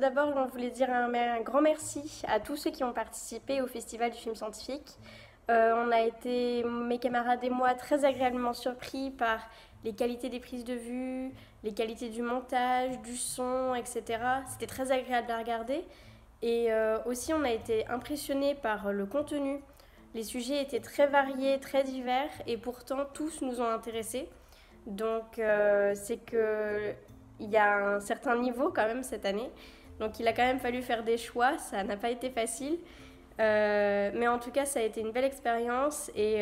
d'abord, on voulait dire un grand merci à tous ceux qui ont participé au Festival du film scientifique. On a été, mes camarades et moi, très agréablement surpris par les qualités des prises de vue, les qualités du montage, du son, etc. C'était très agréable à regarder. Et aussi, on a été impressionnés par le contenu. Les sujets étaient très variés, très divers, et pourtant tous nous ont intéressés. Donc c'est qu'il y a un certain niveau quand même cette année. Donc il a quand même fallu faire des choix, ça n'a pas été facile. Mais en tout cas, ça a été une belle expérience et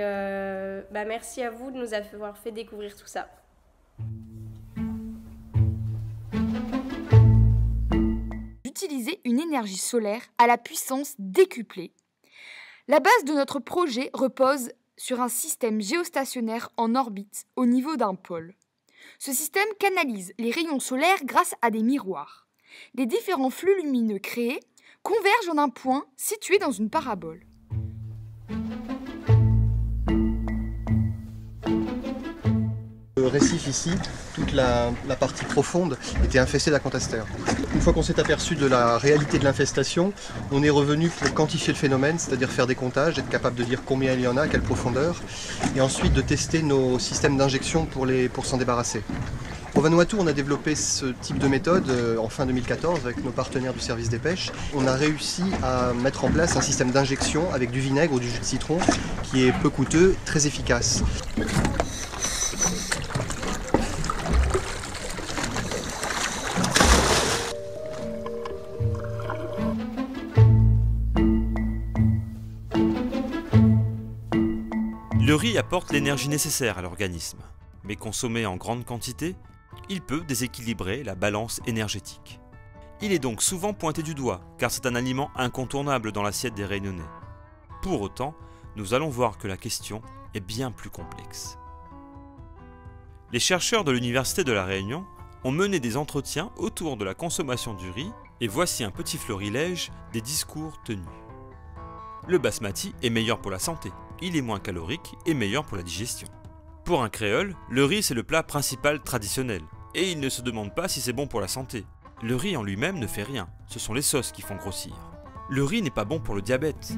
merci à vous de nous avoir fait découvrir tout ça. D'utiliser une énergie solaire à la puissance décuplée. La base de notre projet repose sur un système géostationnaire en orbite au niveau d'un pôle. Ce système canalise les rayons solaires grâce à des miroirs. Les différents flux lumineux créés convergent en un point situé dans une parabole. Le récif ici, toute la partie profonde était infestée d'acanthaster. Une fois qu'on s'est aperçu de la réalité de l'infestation, on est revenu pour quantifier le phénomène, c'est-à-dire faire des comptages, être capable de dire combien il y en a, à quelle profondeur, et ensuite de tester nos systèmes d'injection pour s'en débarrasser. Au Vanuatu, on a développé ce type de méthode en fin 2014 avec nos partenaires du service des pêches. On a réussi à mettre en place un système d'injection avec du vinaigre ou du jus de citron qui est peu coûteux, très efficace. Le riz apporte l'énergie nécessaire à l'organisme, mais consommé en grande quantité, il peut déséquilibrer la balance énergétique. Il est donc souvent pointé du doigt, car c'est un aliment incontournable dans l'assiette des Réunionnais. Pour autant, nous allons voir que la question est bien plus complexe. Les chercheurs de l'Université de La Réunion ont mené des entretiens autour de la consommation du riz, et voici un petit florilège des discours tenus. Le basmati est meilleur pour la santé, il est moins calorique et meilleur pour la digestion. Pour un créole, le riz c'est le plat principal traditionnel, et il ne se demande pas si c'est bon pour la santé. Le riz en lui-même ne fait rien, ce sont les sauces qui font grossir. Le riz n'est pas bon pour le diabète,